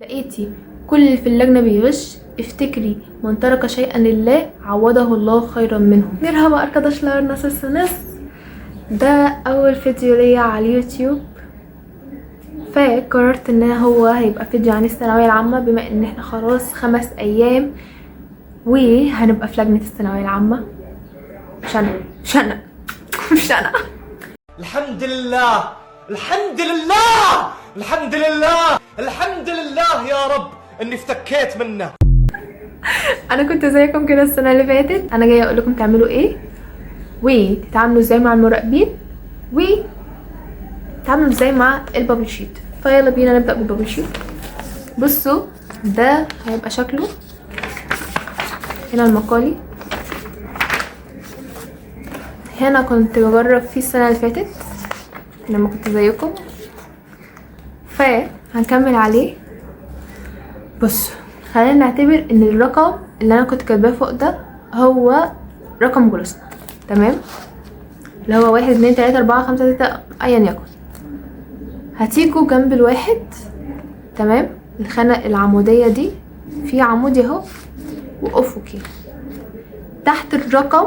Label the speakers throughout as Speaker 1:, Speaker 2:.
Speaker 1: لقيتي كل اللي في اللجنة بيغش، افتكري من ترك شيئا لله عوضه الله خيرا منه. مرحبا arkadaşlar, nasılsınız؟ ده اول فيديو ليا على اليوتيوب، فقررت ان هو هيبقى فيديو عن الثانوية العامة بما ان احنا خلاص 5 ايام وهنبقى في لجنة الثانوية العامة. مش انا
Speaker 2: الحمد لله الحمد لله الحمد لله الحمد لله يا رب اني افتكيت منه.
Speaker 1: انا كنت زيكم كده السنة اللي فاتت، انا جاية اقول لكم تعملوا ايه وتتعاملوا ازاي مع المراقبين وتتعاملوا ازاي مع البابل شيت. فيلا بينا نبدأ بالبابل شيت. بصوا ده هيبقى شكله. هنا المقالي، هنا كنت بجرب فيه السنة اللي فاتت لما كنت زيكم، فهنكمل عليه. بص خلينا نعتبر ان الرقم اللي انا كنت كاتباه فوق ده هو رقم جلوسنا، تمام؟ اللي هو 1 2 3 4 5 6 ايا يكن. هتيجوا جنب الواحد، تمام؟ الخانة العمودية دي في عمودي اهو وافقي، تحت الرقم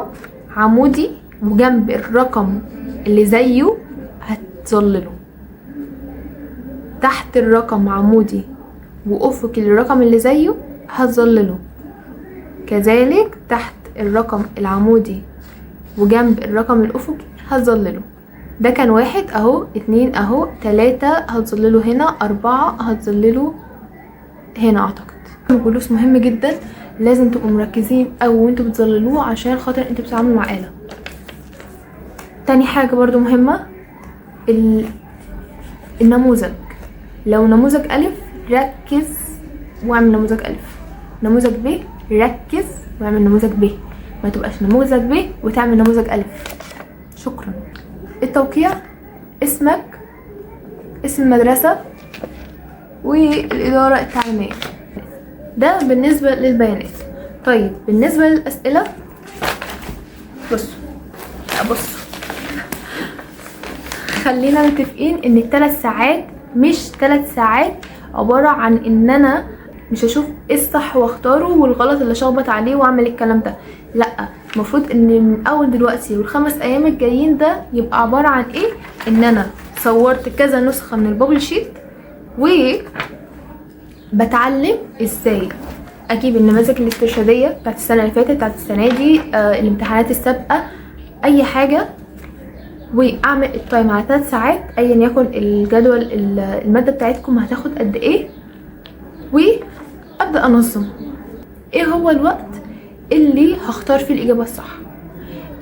Speaker 1: عمودي وجنب الرقم اللي زيه هتظلله. تحت الرقم عمودي وافقي للرقم اللي زيه هتظلله، كذلك تحت الرقم العمودي وجنب الرقم الافقي هتظلله. ده كان 1 اهو، 2 اهو، 3 هتظلله هنا، 4 هتظلله هنا. اعتقد الجلوس مهم جدا، لازم تبقوا مركزين او وانتوا بتظللوه عشان خاطر انتوا بتتعاملوا مع آلة. تاني حاجة برضو مهمة النموذج. لو نموذج ألف ركز واعمل نموذج ألف، نموذج ب ركز واعمل نموذج ب، ما تبقاش نموذج ب وتعمل نموذج ألف. شكرا. التوقيع، اسمك، اسم المدرسة، والإدارة التعليمية. ده بالنسبة للبيانات. طيب بالنسبة للأسئلة، بصوا خلينا متفقين ان ال3 ساعات مش 3 ساعات عبارة عن ان انا مش هشوف ايه الصح واختاره والغلط اللي شخبط عليه واعمل الكلام ده. لا، المفروض ان من اول دلوقتي وال5 ايام الجايين ده يبقى عبارة عن ايه؟ ان انا صورت كذا نسخة من البابل شيت وبتعلم ازاي اجيب النماذج الاسترشادية بتاعت السنة اللي فاتت، بتاعت السنة دي، الامتحانات السابقة، اي حاجة، واعمل التايم على 3 ساعات ايا يكن الجدول المادة بتاعتكم هتاخد قد ايه، وابدأ انظم ايه هو الوقت اللي هختار فيه الاجابة الصح،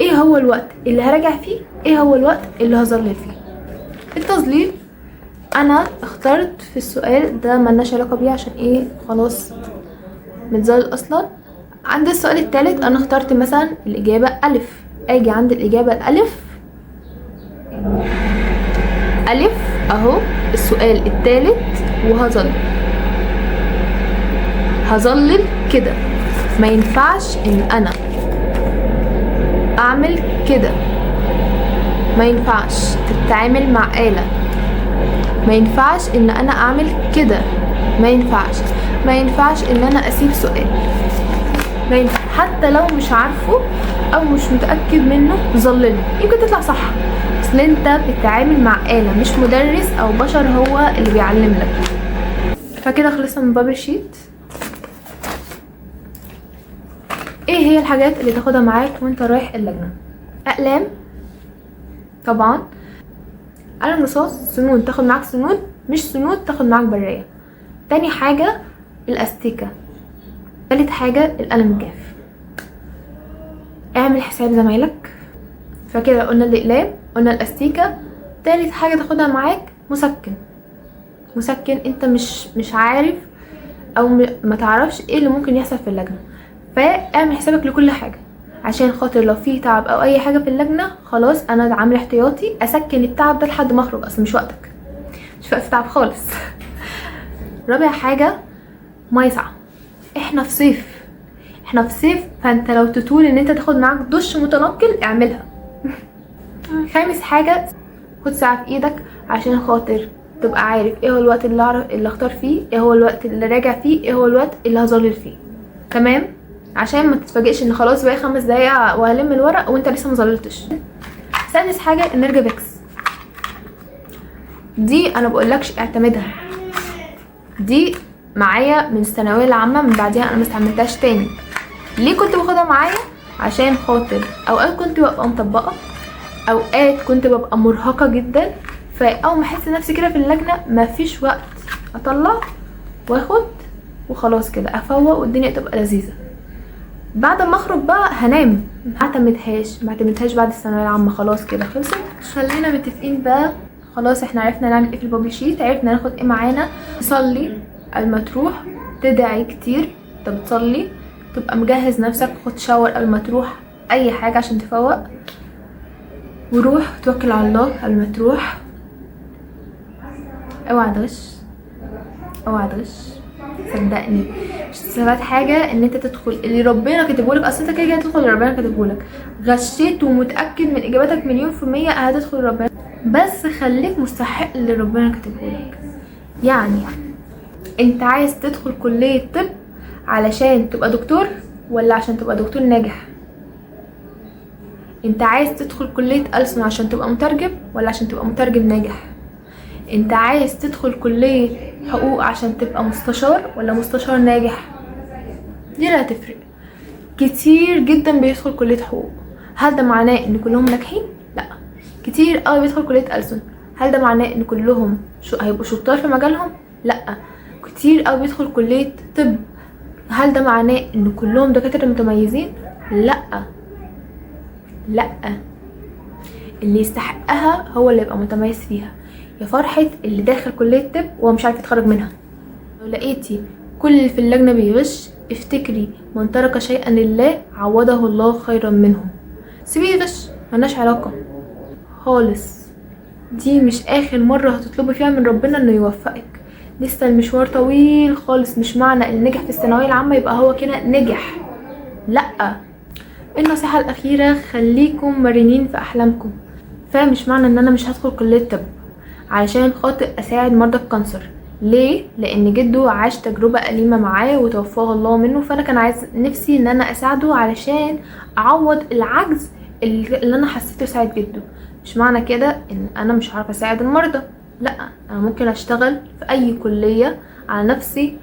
Speaker 1: ايه هو الوقت اللي هراجع فيه، ايه هو الوقت اللي هظلل فيه. التظليل انا اخترت في السؤال ده ملناش علاقة بيه عشان ايه، خلاص متظلل اصلا. عند السؤال الثالث انا اخترت مثلا الاجابة الف، اجي عند الاجابة الالف ألف أهو السؤال الثالث هظلل كده. ما ينفعش إن أنا أعمل كده، ما ينفعش تتعامل مع آلة، ما ينفعش إن أنا أعمل كده، ما ينفعش إن أنا أسيب سؤال، ما ينفع. حتى لو مش عارفه أو مش متأكد منه ظلله، يمكن تطلع صح، اصل انت بتتعامل مع آلة مش مدرس او بشر هو اللي بيعلم لك. فكده خلصنا من بابل شيت. ايه هي الحاجات اللي تاخدها معاك وانت رايح اللجنة؟ اقلام طبعا، قلم رصاص، سنون تاخد معاك سنون، مش سنون تاخد معاك براية. تاني حاجة الاستيكة. تالت حاجة القلم الجاف. اعمل حساب زمايلك. فكده قلنا الاقلام، قلنا الاستيكة. تالت حاجة تاخدها معاك مسكن انت مش عارف او ما تعرفش ايه اللي ممكن يحصل في اللجنة، فاعمل حسابك لكل حاجة عشان خاطر لو في تعب او اي حاجة في اللجنة خلاص انا عامل احتياطي اسكن التعب ده لحد ما اخرج، اصلا مش وقتك، مش وقت تعب خالص. رابع حاجة مية ساقعة. احنا في صيف، فانت لو تطول ان انت تاخد معاك دش متنقل اعملها. خامس حاجة خد ساعة في ايدك عشان خاطر تبقى عارف ايه هو الوقت اللي اختار فيه، ايه هو الوقت اللي راجع فيه، ايه هو الوقت اللي هظلل فيه. تمام؟ عشان ما تتفاجئش ان خلاص بقى 5 دقايق وهلم الورق وانت لسه ما ظللتش. سادس حاجه النرجافيكس، دي انا بقولكش اعتمدها، دي معايا من الثانويه العامه، من بعدها انا ما استعملتهاش تاني. ليه كنت باخدها معايا؟ عشان خاطر اوقات كنت ببقى مطبقه، اوقات كنت ببقى مرهقه جدا، فاول ما احس نفسي كده في اللجنه مفيش وقت، اطلع واخد وخلاص كده افوق والدنيا تبقى لذيذه. بعد ما اخرج بقى هنام، ما اعتمدهاش بعد الثانويه العامه، خلاص كده خلصت. خلينا متفقين بقى، خلاص احنا عرفنا نعمل ايه في البابل شيت، عرفنا ناخد ايه معانا. تصلي قبل ما تروح، تدعي كتير، انت بتصلي تبقى مجهز نفسك، خد شاور قبل ما تروح، اي حاجه عشان تفوق، وروح توكل على الله قبل ما تروح. اوعى تغش، اوعى تغش، صدقني مش هتستفاد حاجه ان انت تدخل اللي ربنا كاتبهولك، اصل انت كده كده هتدخل اللي ربنا كاتبهولك. غشيت ومتاكد من اجاباتك 100% هتدخل ربنا، بس خليك مستحق اللي ربنا كاتبهولك. يعني انت عايز تدخل كليه طب علشان تبقى دكتور ولا عشان تبقى دكتور ناجح؟ انت عايز تدخل كليه ألسن عشان تبقى مترجم ولا عشان تبقى مترجم ناجح؟ انت عايز تدخل كلية حقوق عشان تبقى مستشار ولا مستشار ناجح؟ دي لا تفرق. كتير جدا بيدخل كلية حقوق، هل ده معناه ان كلهم ناجحين؟ لا. كتير قوي بيدخل كلية ألسن، هل ده معناه ان كلهم هيبقوا شطار في مجالهم؟ لا. كتير قوي بيدخل كلية طب، هل ده معناه ان كلهم دكاترة متميزين؟ لا لا. اللي يستحقها هو اللي يبقى متميز فيها. يا فرحة اللي داخل كلية طب وهو مش عارف يتخرج منها. لو لقيتي كل اللي في اللجنة بيغش، افتكري من ترك شيئا لله عوضه الله خيرا منه. سيبيه يغش، ملناش علاقة خالص. دي مش اخر مرة هتطلبي فيها من ربنا انه يوفقك، لسه المشوار طويل خالص. مش معنى اللي نجح في الثانوية العامة يبقى هو كده نجح، لا. النصيحة الأخيرة، خليكم مرنين في أحلامكم. فمش معنى ان انا مش هدخل كلية طب علشان خاطر اساعد مرضى الكانسر. ليه؟ لان جده عاش تجربة أليمة معاه وتوفاه الله منه، فانا كان عايز نفسي ان انا اساعده علشان اعوض العجز اللي انا حسيته ساعد جده. مش معنى كده ان انا مش عارفة اساعد المرضى، لا. انا ممكن اشتغل في اي كلية على نفسي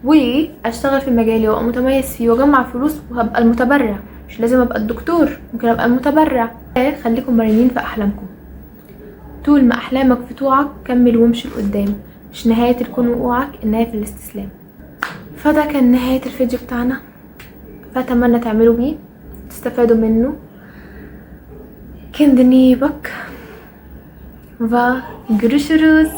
Speaker 1: واشتغل في مجالي وابقى متميز فيه واجمع فلوس وهبقى المتبرع. مش لازم ابقى الدكتور، ممكن ابقى المتبرع. خليكم مرنين في احلامكم، طول ما احلامك في طوعك كمل وامشي لقدام. مش نهاية الكون وقوعك، النهاية في الاستسلام. فده كان نهاية الفيديو بتاعنا، فاتمنى تعملوا بيه تستفادوا منه. كندني بك و جرشروس.